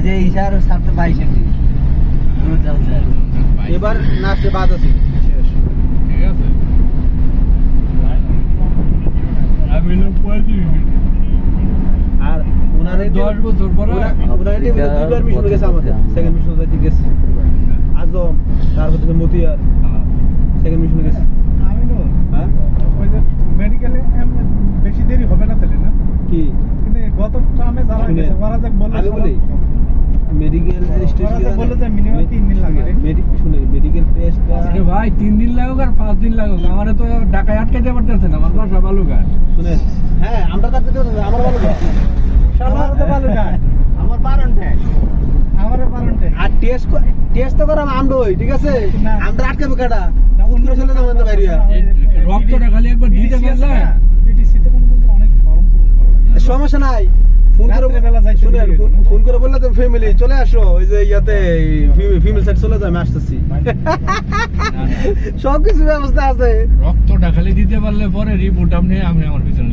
যে ইশার সাথে 22 এবার নাচে বাদ আছে শেষ ঠিক আছে আমি লোক 35 আর ওনারে 10 বছর পরে ওনারে দুইবার মিশন গেছে আমাদের সেকেন্ড মিশন যাইতে গেছে আজম তারপর থেকে মতিয়ার সেকেন্ড মিশন গেছে আমি নো হ্যাঁ ওই যে মেডিকেলে বেশি দেরি হবে না তাহলে না কি কিন্তু গত ট্রামে যারা গেছে ওরা যে বলল আমি বলি মেডিকেল রেজিস্ট্রেশন বললো যে মিনিমাম 3 দিন লাগে মেডিকেল টেস্টটা আরে ভাই 3 দিন লাগুক আর 5 দিন লাগুক আমারে তো ঢাকায় আটকাইতে পারতেছে না আমার বাসা বালুঘাট শুনেন হ্যাঁ আমরা তার দিতে আমার ভালো আমার তো ভালো না আমার বারণটা আমারও পারন্টে আর টেস্ট তো করাম আমরাই ঠিক আছে না। আমরা আটকাবে কাটা অন্য চলে যাবো না বাইরে রক্তটা খালি একবার দিতে পারলে পিটিসিতে কোনো অনেক ফর্ম পূরণ করা লাগে সমস্যা নাই ফোন করে রাত্রেবেলা যাইতে শুনেন দেরি হইলো। ফোন করে বললে তুমি ফ্যামিলি চলে আসো ওই যে ইয়াতে ফিমেল সাইড চলে যাও আমি আসতেছি সবকিছু ব্যবস্থা আছে রক্তটা খালি দিতে পারলে পরে রিপোর্ট আপনি আমি আমার পিছনে